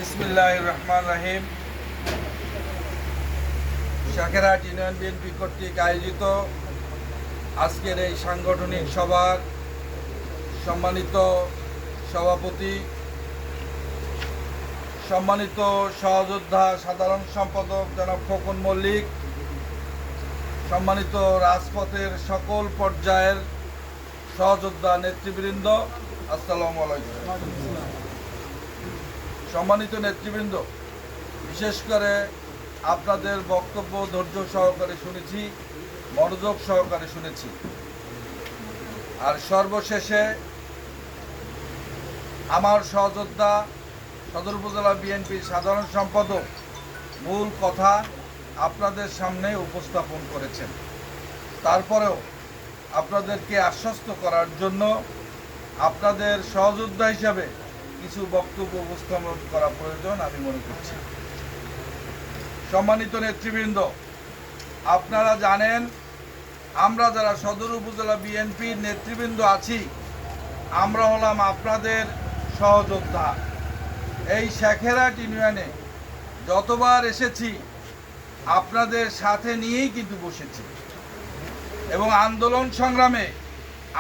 বিসমিল্লাহির রহমানির রহিম। শাকেরহাট union BNP কর্তৃক আয়োজিত আজকের এই সাংগঠনিক সভার সম্মানিত সভাপতি, সম্মানিত সহযোদ্ধা সাধারণ সম্পাদক জনাব খোকন মল্লিক, সম্মানিত রাজপথের সকল পর্যায়ের সহযোদ্ধা নেতৃবৃন্দ, আসসালামু আলাইকুম। সম্মানিত নেতৃবৃন্দ, বিশেষ করে আপনাদের বক্তব্য ধৈর্য সহকারে শুনেছি, মনোযোগ সহকারে শুনেছি। আর সর্বশেষে আমার সহযোদ্ধা সদর উপজেলা বিএনপির সাধারণ সম্পাদক মূল কথা আপনাদের সামনে উপস্থাপন করেছেন। তারপরেও আপনাদেরকে আশ্বস্ত করার জন্য আপনাদের সহযোদ্ধা হিসাবে কিছু বক্তব্য উপস্থাপন করা প্রয়োজন আমি মনে করছি। সম্মানিত নেতৃবৃন্দ, আপনারা জানেন আমরা যারা সদর উপজেলা বিএনপির নেতৃবৃন্দ আছি, আমরা হলাম আপনাদের সহযোদ্ধা। এই শাকেরহাট ইউনিয়নে যতবার এসেছি আপনাদের সাথে নিয়েই কিন্তু বসেছি এবং আন্দোলন সংগ্রামে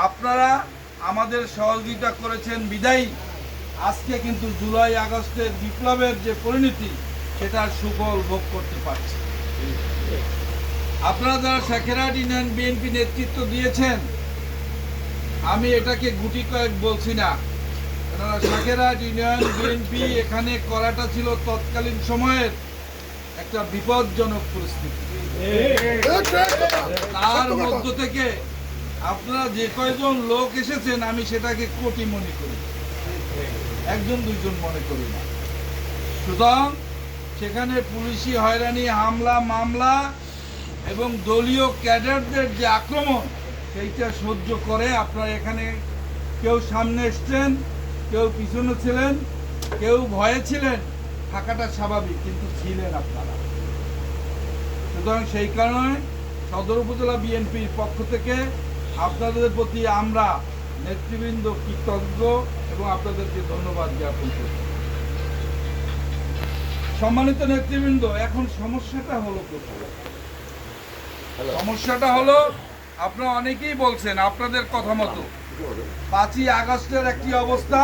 আপনারা আমাদের সহযোগিতা করেছেন বিদায়ী আজকে কিন্তু জুলাই আগস্টের বিপ্লবের যে পরিণতি সেটার সুফল ভোগ করতে পারছি। আপনারা যারা শাকেরহাট ইউনিয়ন বিএনপি নেতৃত্ব দিয়েছেন, আমি এটাকে গুটি কয়েক বলছি না, কেননা শাকেরহাট ইউনিয়ন বিএনপি এখানে করাটা ছিল তৎকালীন সময়ের একটা বিপজ্জনক পরিস্থিতি। তার মধ্য থেকে আপনারা যে কয়জন লোক এসেছেন আমি সেটাকে কোটি মনে করি, একজন দুইজন মনে করি না। সুতরাং সেখানে পুলিশি হয়রানি, হামলা মামলা এবং দলীয় ক্যাডারদের যে আক্রমণ সেইটা সহ্য করে আপনারা এখানে কেউ সামনে এসছেন, কেউ পিছনে ছিলেন, কেউ ভয়ে ছিলেন, থাকাটা স্বাভাবিক, কিন্তু ছিলেন আপনারা। সুতরাং সেই কারণে সদর উপজেলা বিএনপির পক্ষ থেকে আপনাদের প্রতি আমরা নেতৃবৃন্দ কৃতজ্ঞ এবং আপনাদেরকে ধন্যবাদ জ্ঞাপন করি। সম্মানিত নেতৃবৃন্দ, এখন সমস্যাটা হলো কোথায়? সমস্যাটা হলো আপনারা অনেকেই বলছেন আপনাদের কথা মতো 5ই আগস্টের একটি অবস্থা,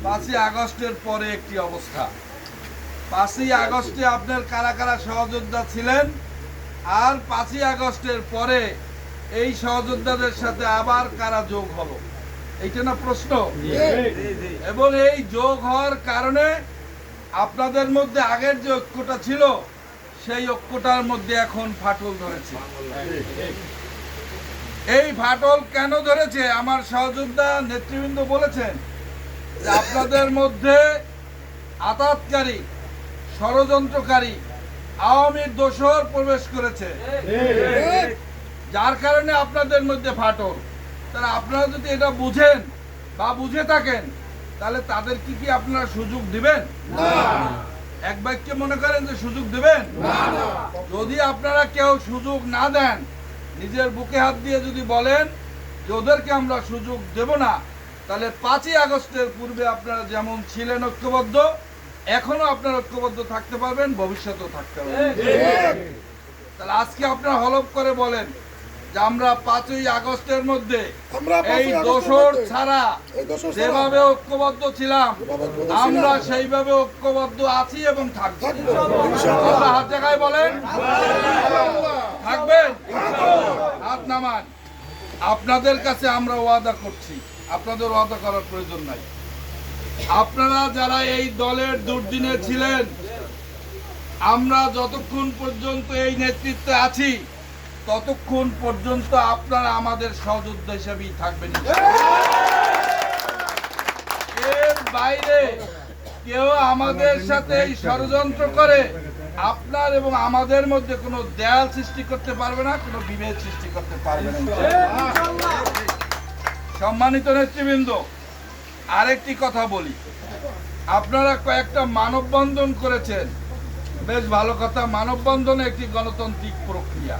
5ই আগস্টের পরে একটি অবস্থা। 5ই আগস্টে আপনার কারা কারা সহযোদ্ধা ছিলেন, আর 5ই আগস্টের পরে এই সহযোদ্ধাদের সাথে আবার কারা যোগ হলো, এইটা না প্রশ্ন। এবং এই যোগ হওয়ার কারণে আপনাদের মধ্যে আগের যে ঐক্যটা ছিল সেই ঐক্যটার মধ্যে এখন ফাটল ধরেছে। এই ফাটল কেন ধরেছে? আমার সহযোদ্ধা নেতৃবৃন্দ বলেছেন যে আপনাদের মধ্যে আতাতকারী, ষড়যন্ত্রকারী, আওয়ামীর দোসর প্রবেশ করেছে, যার কারণে আপনাদের মধ্যে ফাটল। তাহলে আপনারা যদি এটা বুঝেন বা বুঝে থাকেন, তাহলে তাদের কি আপনারা সুযোগ দিবেন? এক বাক্যে মনে করেন যে সুযোগ দিবেন? যদি আপনারা কেউ সুযোগ না দেন, নিজের বুকে হাত দিয়ে যদি বলেন যে ওদেরকে আমরা সুযোগ দেব না, তাহলে 5ই আগস্টের পূর্বে আপনারা যেমন ছিলেন ঐক্যবদ্ধ, এখনো আপনারা ঐক্যবদ্ধ থাকতে পারবেন, ভবিষ্যতেও থাকতে পারবেন। তাহলে আজকে আপনারা হলফ করে বলেন যে আমরা 5ই আগস্টের মধ্যে এই দোসর ছাড়া যেভাবে ঐক্যবদ্ধ ছিলাম আমরা সেইভাবে ঐক্যবদ্ধ আছি এবং থাকছি। হাত জায়গায় বলেন, থাকবেন? হাত নামান। আপনাদের কাছে আমরা ওয়াদা করছি, আপনাদের ওয়াদা করার প্রয়োজন নাই। আপনারা যারা এই দলের দুর্দিনে ছিলেন, আমরা যতক্ষণ পর্যন্ত এই নেতৃত্বে আছি ততক্ষণ পর্যন্ত আপনারা আমাদের সহযোদ্ধা হিসেবেই থাকবেন। এর বাইরে কেউ আমাদের সাথে এই ষড়যন্ত্র করে আপনার এবং আমাদের মধ্যে কোনো দেয়াল সৃষ্টি করতে পারবে না, কোনো বিভেদ সৃষ্টি করতে পারবে না। সম্মানিত নেতৃবৃন্দ, আরেকটি কথা বলি, আপনারা কয়েকটা মানববন্ধন করেছেন, বেশ ভালো কথা। মানববন্ধন একটি গণতান্ত্রিক প্রক্রিয়া,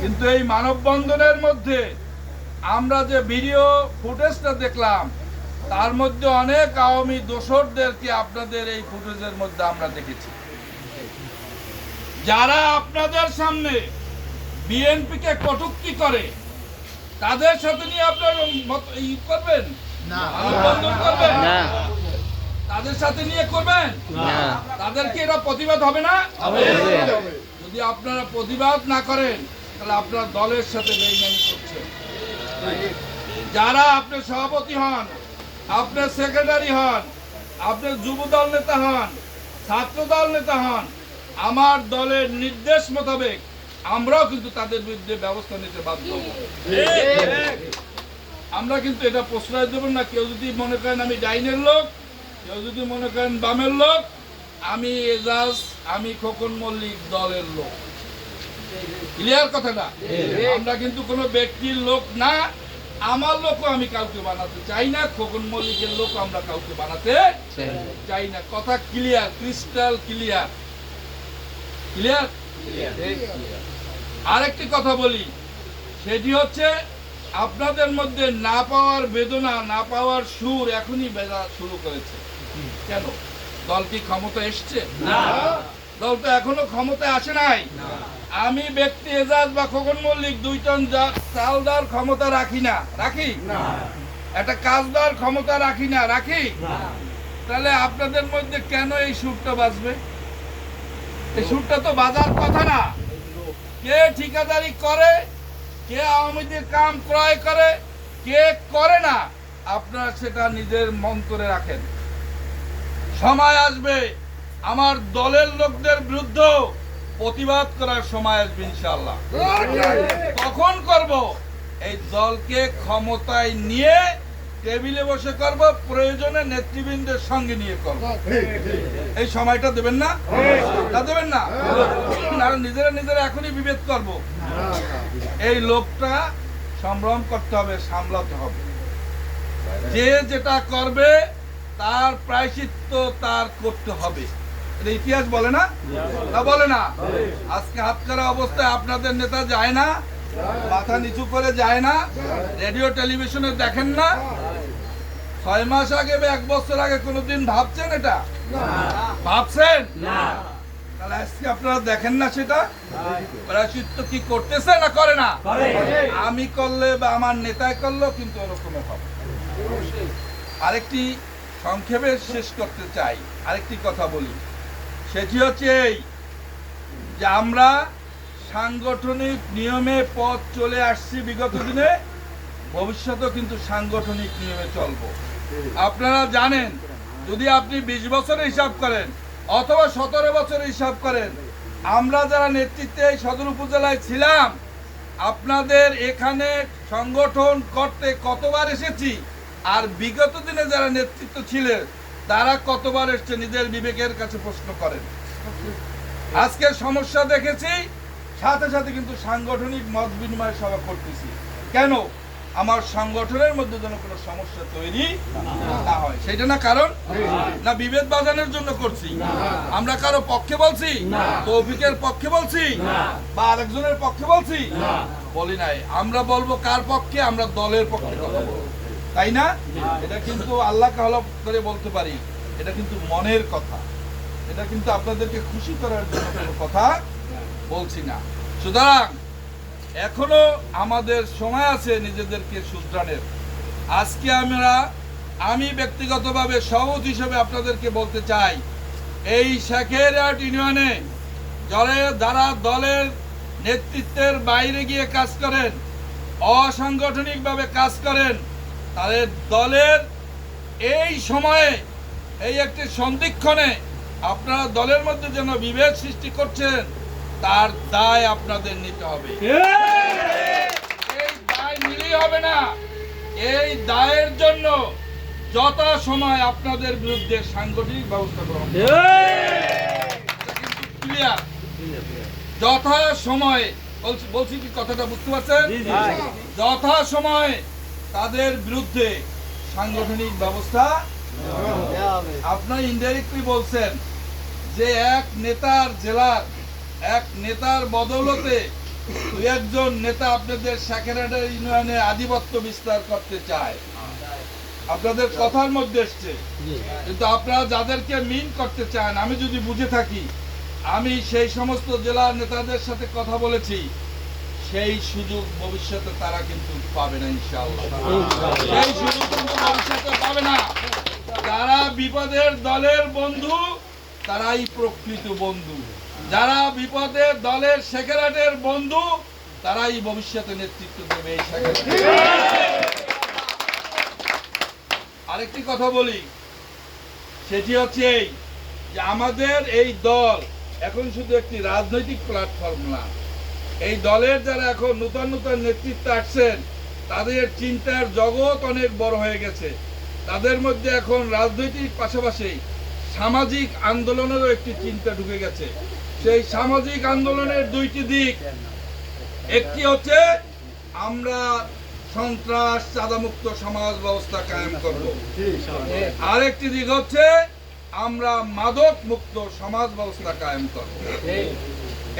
কিন্তু এই মানববন্ধনের মধ্যে আমরা যে ভিডিও ফুটেজটা দেখলাম তার মধ্যে অনেক আওয়ামী দোসরদেরকে আপনাদের এই ফুটেজের মধ্যে আমরা দেখেছি, যারা আপনাদের সামনে বিএনপিকে কটূক্তি করে তাদের সাথে নিয়ে আপনার ই করবেন না, মানববন্ধন করবেন না, তাদের সাথে নিয়ে করবেন না, তাদেরকে এটা প্রতিবাদ হবে না? যদি আপনারা প্রতিবাদ না করেন তাহলে আপনার দলের সাথে বেইমানি করছেন। যারা আপনার সভাপতি হন, আপনার সেক্রেটারি হন, আপনার যুব দল নেতা হন, ছাত্র দল নেতা হন, আমার দলের নির্দেশ মোতাবেক আমরাও কিন্তু তাদের বিরুদ্ধে ব্যবস্থা নিতে বাধ্য হব। আমরা কিন্তু এটা প্রশ্রয় দেব না। কেউ যদি মনে করেন আমি ডাইনের লোক, কেউ যদি মনে করেন বামের লোক, আমি এজাজ, আমি খোকন মল্লিক দলের লোক। ক্লিয়ার কথাটা? আমরা কিন্তু কোনো ব্যক্তির লোক না, আমার লোকও আমি কাউকে বানাতে চাই না, খোকন মল্লিকের লোক আমরা কাউকে বানাতে চাই না। কথা ক্লিয়ার, ক্রিস্টাল ক্লিয়ার। ক্লিয়ার? আরেকটি কথা বলি, সেটি হচ্ছে আপনাদের মধ্যে না পাওয়ার বেদনা, না পাওয়ার সুর এখনই বেজা শুরু করেছে। কেন? দল কি ক্ষমতা এসছে? না, দল তো এখনো ক্ষমতায় আসে নাই। আমি ব্যক্তি এজাজ বা খোকন মল্লিক 2 টন চাল দেওয়ার ক্ষমতা রাখি না, রাখি না, একটা কাজ দেওয়ার ক্ষমতা রাখি না, রাখি। তাহলে আপনাদের মধ্যে কেন এই সুরটা বাজবে? এই সুরটা তো বাজার কথা না। কে ঠিকাদারি করে, কে আওয়ামীদের কাম ক্রয় করে, কে করে না, আপনারা সেটা নিজের মন্তরে রাখেন। সময় আসবে আমার দলের লোকদের বিরুদ্ধে প্রতিবাদ করার সময় আসবে ইনশাআল্লাহ। কখন করব? এই দলকে ক্ষমতায় নিয়ে টেবিলে বসে করব, প্রয়োজনে নেতৃবৃন্দের সঙ্গে নিয়ে করব। এই সময়টা দেবেন না? তা দেবেন না? নিজেরা নিজেরা এখনই বিভেদ করব। এই লোকটা সম্ভ্রম করতে হবে, সামলাতে হবে। যে যেটা করবে তার প্রায়শ্চিত্ত তার করতে হবে। এটা ইতিহাস বলে না? তা বলে না? আজকে হাতকড়া অবস্থায় আপনাদের নেতা যায় না, মাথা নিচু করে যায় না, রেডিও টেলিভিশনে দেখেন না। 6 মাস আগে বা 1 বছর আগে কোনোদিন ভাবছেন এটা? ভাবছেন না? তাহলে আজকে আপনারা দেখেন না সেটা? প্রায়শ্চিত্ত কি করতেছে না করে না? আমি করলে বা আমার নেতায় করলেও কিন্তু ওরকমের হবে। আরেকটি সংক্ষেপে শেষ করতে চাই, আরেকটি কথা বলি, সেটি হচ্ছে এই যে আমরা সাংগঠনিক নিয়মে পথ চলে আসছি বিগত দিনে, ভবিষ্যতেও কিন্তু সাংগঠনিক নিয়মে চলব। আপনারা জানেন, যদি আপনি 20 বছরের হিসাব করেন অথবা 17 বছরের হিসাব করেন, আমরা যারা নেতৃত্বে এই সদর উপজেলায় ছিলাম, আপনাদের এখানে সংগঠন করতে কতবার এসেছি, আর বিগত দিনে যারা নেতৃত্ব ছিলেন তারা কতবার এসছে, নিজের বিবেকের কাছে প্রশ্ন করেন। আজকের সমস্যা দেখেছি, সাথে সাথে কিন্তু সাংগঠনিক মত বিনিময় সভা করতেছি। কেন? আমার সংগঠনের মধ্যে যেন কোনো সমস্যা তৈরি না হয়, সেটা না কারণ না বিভেদ বাজানোর জন্য করছি। আমরা কারো পক্ষে বলছি, তৌফিকের পক্ষে বলছি বা আরেকজনের পক্ষে বলছি, বলি নাই। আমরা বলবো কার পক্ষে? আমরা দলের পক্ষে কথা বলবো, তাই না? এটা কিন্তু আল্লাহকে হলফ করে বলতে পারি, এটা কিন্তু মনের কথা, এটা কিন্তু আপনাদেরকে খুশি করার জন্য কোনো কথা বলছি না। সুতরাং এখনো আমাদের সময় আছে নিজেদেরকে শুধরানোর। আজকে আমি ব্যক্তিগতভাবে সভাপতি হিসেবে আপনাদেরকে বলতে চাই, এই শেখেরহাট ইউনিয়নে যারা দলের নেতৃত্বের বাইরে গিয়ে কাজ করেন, অসাংগঠনিকভাবে কাজ করেন, তাদের দলের এই সময়ে এই একটি সন্ধিক্ষণে আপনারা দলের মধ্যে যেন বিভেদ সৃষ্টি করছেন, তার দায় আপনাদের নিতে হবে। এই দায় নিলেই হবে না, এই দায়ের জন্য যথা সময় আপনাদের বিরুদ্ধে সাংগঠনিক ব্যবস্থা গ্রহণ ক্লিয়ার। যথা সময়ে বলছি কি কথাটা বুঝতে পারছেন? যথা সময়ে তাদের বিরুদ্ধে সাংগঠনিক ব্যবস্থা। আপনার ইনডাইরেক্টলি বলছেন যে এক নেতার জেলার এক নেতার বদৌলতে 2-1 নেতা আপনাদের শেখেরহাট ইউনিয়নে আধিপত্য বিস্তার করতে চায়। আপনাদের কথার মধ্যে এসছে, কিন্তু আপনারা যাদেরকে মিন করতে চান, আমি যদি বুঝে থাকি, আমি সেই সমস্ত জেলার নেতাদের সাথে কথা বলেছি, সেই সুযোগ ভবিষ্যতে তারা কিন্তু পাবে না ইনশাআল্লাহ। সেই সুযোগ কিন্তু ভবিষ্যতে পাবে না। যারা বিপদের দলের বন্ধু তারাই প্রকৃত বন্ধু, যারা বিপদের দলের সেক্রেটারির বন্ধু তারাই ভবিষ্যতে নেতৃত্ব দেবে এই সেক্রেটারি। আরেকটি কথা বলি, সেটি হচ্ছে এই যে আমাদের এই দল এখন শুধু একটি রাজনৈতিক প্ল্যাটফর্ম না। এই দলের যারা এখন নতুন নতুন নেতৃত্বে আসছেন তাদের চিন্তার জগৎ অনেক বড় হয়ে গেছে। তাদের মধ্যে এখন রাজনৈতিক পাশাপাশি সামাজিক আন্দোলনেরও একটি চিন্তা ঢুকে গেছে। সেই সামাজিক আন্দোলনের দুইটি দিক, একটি হচ্ছে আমরা সন্ত্রাস চাঁদামুক্ত সমাজ ব্যবস্থা কায়েম করব, আরেকটি দিক হচ্ছে আমরা মাদক মুক্ত সমাজ ব্যবস্থা কায়েম করব।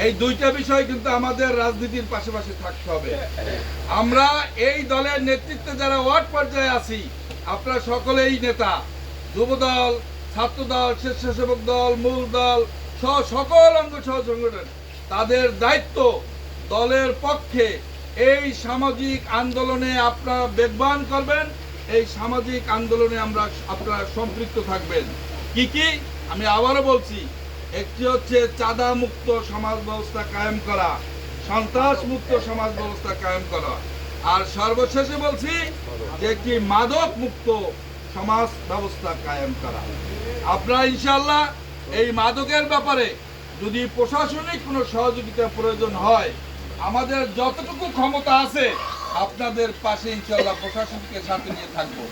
এই দুইটা বিষয় কিন্তু আমাদের রাজনীতির পাশাপাশি থাকতে হবে। আমরা এই দলের নেতৃত্বে যারা ওয়ার্ড পর্যায়ে আছি, আপনারা সকলেই নেতা, যুবদল, ছাত্রদল, স্বেচ্ছাসেবক দল, মূল দল সহ সকল অঙ্গ সংগঠন, তাদের দায়িত্ব দলের পক্ষে এই সামাজিক আন্দোলনে আপনারা বেগবান করবেন। এই সামাজিক আন্দোলনে আপনারা সম্পৃক্ত থাকবেন। কি কি আমি আবারও বলছি, একটি হচ্ছে চাঁদা মুক্ত সমাজ ব্যবস্থা কায়েম করা, সন্ত্রাস মুক্ত সমাজ ব্যবস্থা কায়েম করা, আর সর্বশেষে বলছি যে একটি মাদক মুক্ত সমাজ ব্যবস্থা কায়েম করা। আপনারা ইনশাআল্লাহ এই মাদকের ব্যাপারে যদি প্রশাসনিক কোনো সহযোগিতা প্রয়োজন হয়, আমাদের যতটুকু ক্ষমতা আছে আপনাদের পাশে ইনশাআল্লাহ প্রশাসনকে সাথে নিয়ে থাকবো।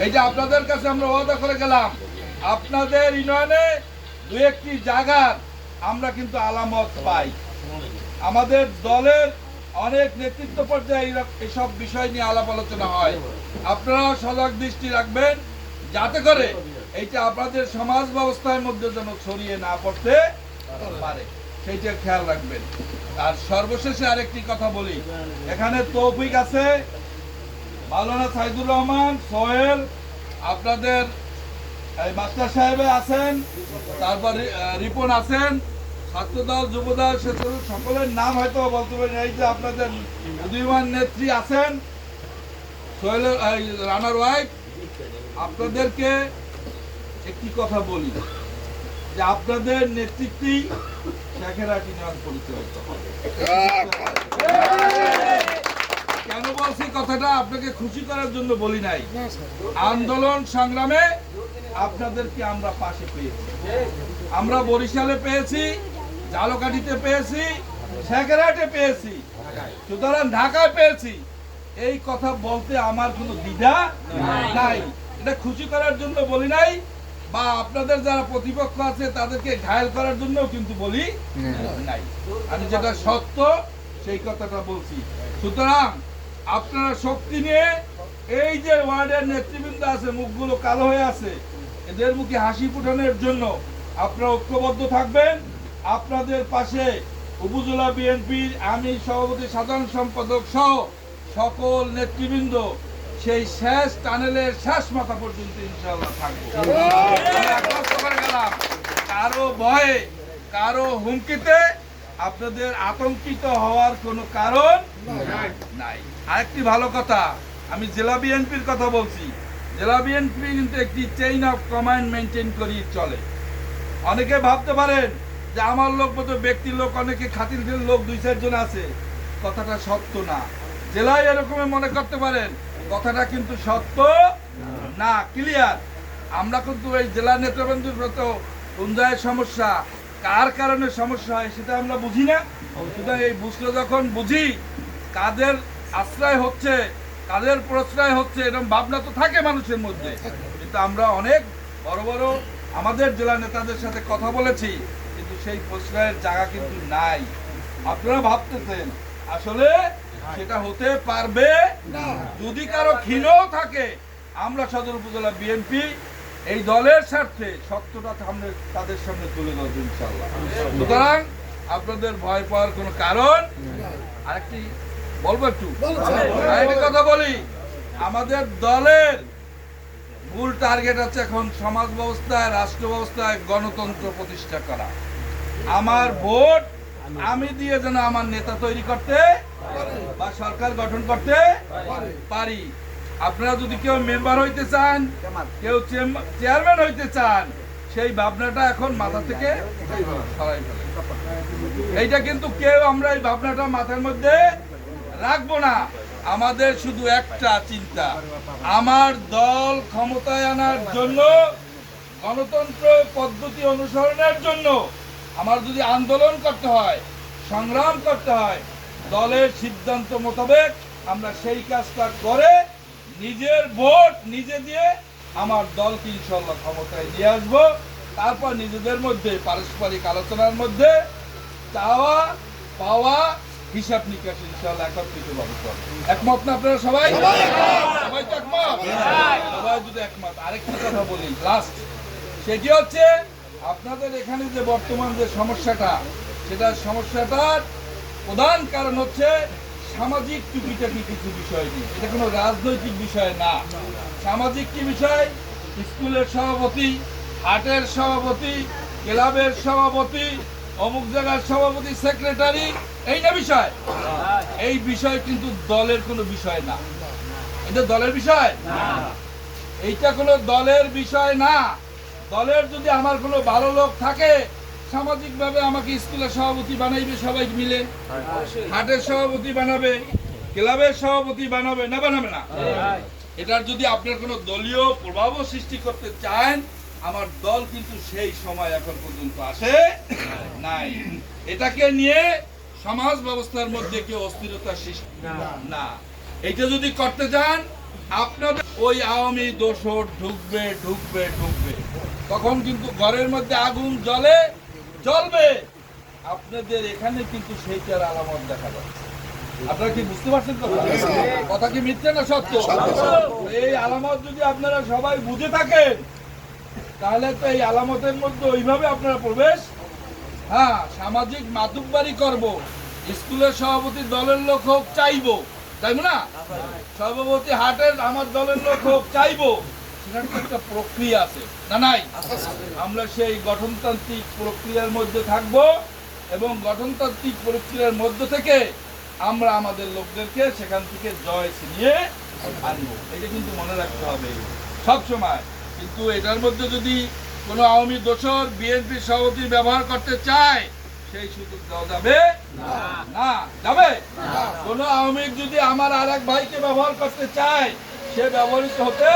এই যে আপনাদের কাছে আমরা ওয়াদা করে গেলাম, আপনাদের ইউনিয়নে দু একটি জায়গার আমরা কিন্তু আলামত পাই। আমাদের দলের অনেক নেতৃত্ব পর্যায়ে এসব বিষয় নিয়ে আলাপ আলোচনা হয়। আপনারা সজাগ দৃষ্টি রাখবেন যাতে করে এইটা আপনাদের সমাজ ব্যবস্থার মধ্যে যেন ছড়িয়ে না পড়তে পারে, সেইটা খেয়াল রাখবেন। আর সর্বশেষে আরেকটি কথা বলি, এখানে তৌফিক আছে, মাওলানা সাইদুর রহমান, সোহেল, আপনাদের মাস্টার সাহেব আছেন, তারপর রিপন আছেন, ছাত্রদল, যুবদল, স্বেচ্ছাসেবক সকলের নাম হয়তো বলতে পারি। এই যে আপনাদের উদীয়মান নেত্রী আছেন সোহেল, রানার ওয়াইফ, আপনাদেরকে একটি কথা বলি যে আপনাদের নেতৃত্বেই শেখেরাটি নাম পরিচালিত হবে। কেন বলছি কথাটা, আপনাকে খুশি করার জন্য বলি নাই। আন্দোলন সংগ্রামে আপনাদেরকে আমরা পাশে পেয়েছি, আমরা বরিশালে পেয়েছি, ঝালকাঠিতে পেয়েছি, শেখেরহাটে পেয়েছি, সুতরাং ঢাকায় পেয়েছি। এই কথা বলতে আমার কোনো দ্বিধা নাই। এটা খুশি করার জন্য বলি নাই, বা আপনাদের যারা প্রতিপক্ষ আছে তাদেরকে ঘায়েল করার জন্য কিন্তু বলি নাই। আমি যেটা সত্য সেই কথাটা বলছি। সুতরাং আপনারা শক্তি নিয়ে এই যে ওয়ার্ডের নেতৃবৃন্দ আছে, মুখগুলো কালো হয়ে আছে, এদের মুখে হাসি ফুটানোর জন্য আপনারা ঐক্যবদ্ধ থাকবেন। আপনাদের পাশে উপজেলা বিএনপির আমি সভাপতি, সাধারণ সম্পাদক সহ সকল নেতৃবৃন্দ সেই শেষ টানেলের শেষ মাথা পর্যন্ত ইনশাআল্লাহ থাকবো। কারো ভয়ে, কারো হুমকিতে আপনাদের আতঙ্কিত হওয়ার কোনো কারণ নাই। আরেকটি ভালো কথা, আমি জেলা বিএনপির কথা বলছি। জেলা বিএনপি কিন্তু একটি চেইন অফ কমান্ড মেনটেন করি চলে। অনেকে ভাবতে পারেন যে আমার লোক মতো ব্যক্তির লোক, অনেকে খাতির লোক 2-4 জন আছে। কথাটা সত্য না। জেলায় এরকম মনে করতে পারেন, কথাটা কিন্তু সত্য না। ক্লিয়ার। আমরা কিন্তু এই জেলা নেতৃবৃন্দের মতো কোন জায়গায় সমস্যা, কার কারণে সমস্যা হয় সেটা আমরা বুঝি না। সুতরাং এই বুঝলে যখন বুঝি কাদের আশ্রয় হচ্ছে, কাদের প্রশ্রয় হচ্ছে, এরকম ভাবনা তো থাকে মানুষের মধ্যে। কিন্তু আমরা অনেক বড় বড় আমাদের জেলা নেতাদের সাথে কথা বলেছি, কিন্তু সেই প্রশ্রয়ের জায়গা কিন্তু নাই। আপনারা ভাবতেছেন আসলে সেটা হতে পারবে না। যদি কারো ক্ষীণও থাকে, আমরা সদর উপজেলা বিএনপি এই দলের স্বার্থে সত্যটা সামনে তাদের সামনে তুলে ধরবো ইনশাআল্লাহ। সুতরাং আপনাদের ভয় পাওয়ার কোনো কারণ। আরেকটি বলবো, একটু আরেকটি কথা বলি, আমাদের দলের মূল টার্গেট আছে এখন সমাজ ব্যবস্থায়, রাষ্ট্র ব্যবস্থায় গণতন্ত্র প্রতিষ্ঠা করা। আমার ভোট আমি দিয়ে যেন আমার নেতা তৈরি করতে বা সরকার গঠন করতে পারি। আপনারা যদি কেউ মেম্বার হইতে চান, কেউ চেয়ারম্যান হইতে চান, সেই ভাবনাটা এখন মাথা থেকে সরাই ফেলে। এইটা কিন্তু কেউ আমরা এই ভাবনাটা মাথার মধ্যে রাখবো না। আমাদের শুধু একটা চিন্তা, আমার দল ক্ষমতায় আনার জন্য, গণতন্ত্র পদ্ধতি অনুসরণের জন্য আমার যদি আন্দোলন করতে হয়, সংগ্রাম করতে হয়, দলের সিদ্ধান্ত মোতাবেক আমরা সেই কাজটা করে নিজের ভোট নিজে দিয়ে আমার দলকে ইনশাল্লাহ ক্ষমতায় নিয়ে আসবো। তারপর নিজেদের মধ্যে পারস্পরিক আলোচনার মধ্যে চাওয়া পাওয়া হিসাব নিকাশ ইনশাল্লাহ একত্রিত ভাবে করব। একমত না আপনারা সবাই? সবাই তো একমত? সবাই যদি একমত, আরেকটা কথা বলি লাস্ট, সেটি হচ্ছে আপনাদের এখানে যে বর্তমান যে সমস্যাটা, সেটা সমস্যাটার প্রধান কারণ হচ্ছে সামাজিক টুকিটাকি কিছু বিষয় নিয়ে। এটা কোনো রাজনৈতিক বিষয় না। সামাজিক কি বিষয়? স্কুলের সভাপতি, হাটের সভাপতি, ক্লাবের সভাপতি, অমুক জায়গার সভাপতি, সেক্রেটারি, এই না বিষয়? এই বিষয় কিন্তু দলের কোনো বিষয় না। এটা দলের বিষয় না। এইটা কোনো দলের বিষয় না। দলের যদি আমার কোনো ভালো লোক থাকে, সামাজিক ভাবে আমাকে স্কুলের সভাপতি বানাইবে, সবাই মিলে হাটের সভাপতি বানাবে, ক্লাবের সভাপতি বানাবে, না বানাবে না? এটার যদি আপনার কোনো দলীয় প্রভাবও সৃষ্টি করতে চান, আমার দল কিন্তু সেই সময় এখন পর্যন্ত আসে নাই। এটাকে নিয়ে সমাজ ব্যবস্থার মধ্যে কেউ অস্থিরতা সৃষ্টি না। এটা যদি করতে চান, আপনাদের ওই আওয়ামী দোসর ঢুকবে ঢুকবে ঢুকবে, তখন কিন্তু ঘরের মধ্যে আগুন জ্বলবে। আপনাদের এখানে কিন্তু সেইটার আলামত দেখা যাচ্ছে। আপনারা কি বুঝতে পারছেন কথা কি মিথ্যে না সত্য? এই আলামত যদি আপনারা সবাই বুঝে থাকেন, তাহলে তো এই আলামতের মধ্যে ওইভাবে আপনারা প্রবেশ, সামাজিক মাতুব্বারি করব, স্কুলের সভাপতি দলের লোক হোক চাইবো, চাইবো না? সভাপতি হাটের আমার দলের লোক হোক চাইবো, সেটার একটা প্রক্রিয়া আছে না নাই? আমরা সেই গঠনতান্ত্রিক প্রক্রিয়ার মধ্যে থাকব এবং গঠনতান্ত্রিক প্রক্রিয়ার মধ্য থেকে আমরা আমাদের লোকদেরকে সেখান থেকে জয় ছিনিয়ে আনবো। এটা কিন্তু মনে রাখতে হবে সব সময়। কিন্তু এটার মধ্যে যদি কোনো আওয়ামী দোসর বিএনপি সভাপতি ব্যবহার করতে চায়, সেই সুযোগ দেওয়া যাবে না। যাবে? কোনো আওয়ামী যদি আমার আর এক ভাইকে ব্যবহার করতে চায়, সে ব্যবহৃত হতে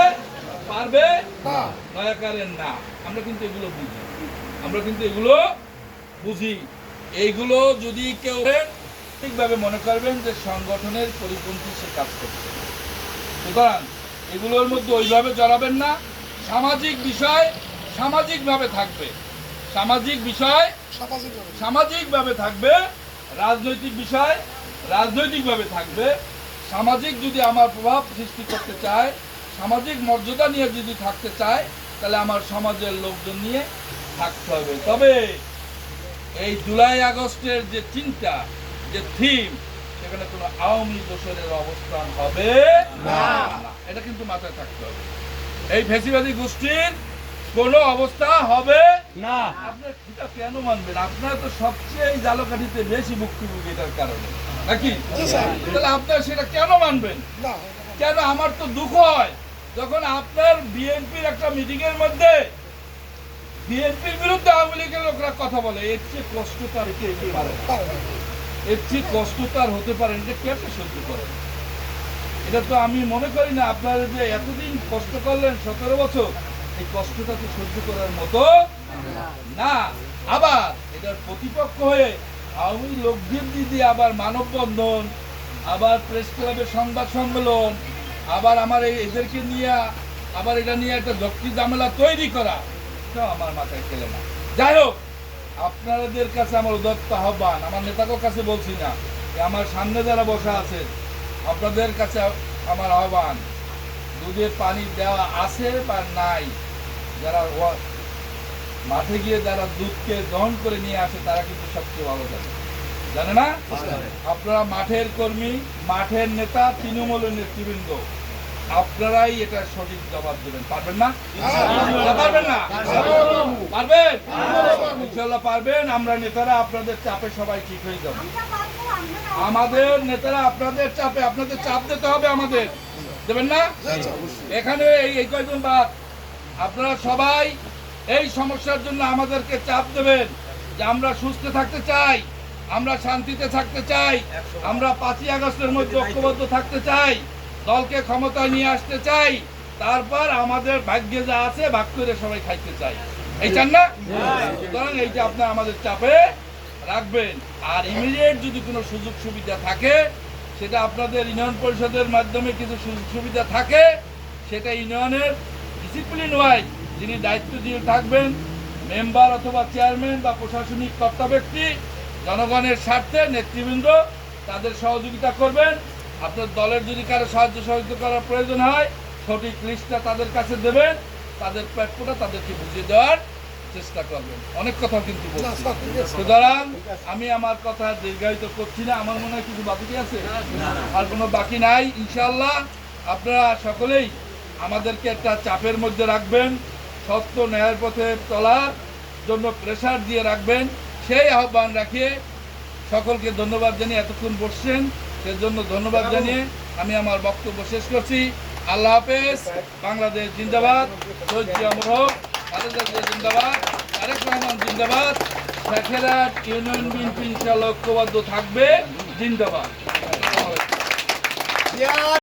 পারবে দয়া করেন না। আমরা কিন্তু এগুলো বুঝি। এইগুলো যদি কেউ ঠিকভাবে মনে করবেন যে সংগঠনের পরিপন্থী সে কাজ করছে, সুতরাং এগুলোর মধ্যে ওইভাবে জড়াবেন না। সামাজিক বিষয় সামাজিকভাবে থাকবে, সামাজিক বিষয় সামাজিকভাবে থাকবে, রাজনৈতিক বিষয় রাজনৈতিকভাবে থাকবে। সামাজিক যদি আমার প্রভাব সৃষ্টি করতে চায়, সামাজিক মর্যাদা নিয়ে যদি থাকতে চায়, তাহলে আমার সমাজের লোকজন নিয়ে থাকতে হবে। তবে এই জুলাই আগস্টের যে চিন্তা, যে থিম, সেখানে কোনো আওয়ামী দোসরের অবস্থান হবে না। এটা কিন্তু মাথায় থাকতে হবে। এই ফ্যাসিবাদী গোষ্ঠীর কোনো অবস্থা হবে না। আপনার সেটা কেন মানবেন? আপনারা তো সবচেয়ে জালকাঠিতে বেশি ভুক্তভোগী এটার কারণে, নাকি? তাহলে আপনারা সেটা কেন মানবেন? কেন? আমার তো দুঃখ হয় যখন আপনার বিএনপির একটা মিটিং এর মধ্যে বিএনপির বিরুদ্ধে আওয়ামী লীগের লোকরা কথা বলে। এর চেয়ে কষ্ট তার হতে পারে, এর চেয়ে কষ্ট তার হতে পারে। এটা কেমনে সহ্য করেন? এটা তো আমি মনে করি না আপনারা যে এতদিন কষ্ট করলেন 17 বছর, এই কষ্টটা তো সহ্য করার মতো না। আবার এটার প্রতিপক্ষ হয়ে আওয়ামী লোকদের দিয়ে আবার মানববন্ধন, আবার প্রেস ক্লাবের সংবাদ সম্মেলন, আবার আমার এদেরকে নিয়ে আবার এটা নিয়ে একটা যুক্তি ঝামেলা তৈরি করা, এটা আমার মাথায় খেলে না। যাই হোক, আপনাদের কাছে আমার উদাত্ত আহ্বান, আমার নেতাদের কাছে বলছি না, আমার সামনে যারা বসা আছেন আপনাদের কাছে আমার আহ্বান, দুধে পানি দেওয়া আছে বা নাই, যারা মাঠে গিয়ে যারা দুধকে দহন করে নিয়ে আসে তারা কিন্তু সবচেয়ে ভালো জানে না? আপনারা মাঠের কর্মী, মাঠের নেতা, তৃণমূলের নেতৃবৃন্দ, আপনারাই এটা সঠিক জবাব দেবেন। পারবেন না? পারবেন না? পারবেন? ইনশাআল্লাহ পারবেন। আমরা নেতারা আপনাদের চাপে সবাই ঠিক হয়ে যাব। আমাদের নেতারা আপনাদের চাপে, আপনাদের চাপ দিতে হবে আমাদের, দেবেন না? এখানে এই কয়েকজন বাদ আপনারা সবাই এই সমস্যার জন্য আমাদেরকে চাপ দেবেন যে আমরা সুস্থ থাকতে চাই, আমরা শান্তিতে থাকতে চাই, আমরা 5ই আগস্টের মধ্যে ঐক্যবদ্ধ থাকতে চাই, দলকে ক্ষমতায় নিয়ে আসতে চাই, তারপর আমাদের ভাগ্যে যা আছে ভাগ করে সবাই খাইতে চাই। এই চান না? সুতরাং এই যে আপনারা আমাদের চাপে রাখবেন। আর ইমিডিয়েট যদি কোনো সুযোগ সুবিধা থাকে, সেটা আপনাদের ইউনিয়ন পরিষদের মাধ্যমে কিছু সুযোগ সুবিধা থাকে, সেটা ইউনিয়নের ডিসিপ্লিন ওয়াইজ যিনি দায়িত্বশীল থাকবেন, মেম্বার অথবা চেয়ারম্যান বা প্রশাসনিক কর্তা ব্যক্তি, জনগণের স্বার্থে নেতৃবৃন্দ তাদের সহযোগিতা করবেন। আপনার দলের যদি কারো সাহায্য সহযোগিতা করার প্রয়োজন হয়, সঠিক লিস্টটা তাদের কাছে দেবেন, তাদের প্রাপ্যটা তাদেরকে বুঝিয়ে দেওয়ার চেষ্টা করবেন। অনেক কথা কিন্তু বলছি, সুতরাং আমি আমার কথা দীর্ঘায়িত করছি না। আমার মনে হয় কিছু বাকি আছে, আর কোনো বাকি নাই। ইনশাআল্লাহ আপনারা সকলেই আমাদেরকে একটা চাপের মধ্যে রাখবেন, সত্য ন্যায়ের পথে চলার জন্য প্রেসার দিয়ে রাখবেন, সেই আহ্বান রাখিয়ে সকলকে ধন্যবাদ জানিয়ে এতক্ষণ বসছেন সেজন্য ধন্যবাদ জানিয়ে আমি আমার বক্তব্য শেষ করছি। আল্লাহ হাফেজ। বাংলাদেশ জিন্দাবাদ। শহীদ জিয়াউর হক, খালেদা জিয়া জিন্দাবাদ, তারেক রহমান জিন্দাবাদ, শেখেরহাট ইউনিয়ন বিএনপি ইনশাআল্লাহ ঐক্যবদ্ধ থাকবে। জিন্দাবাদ।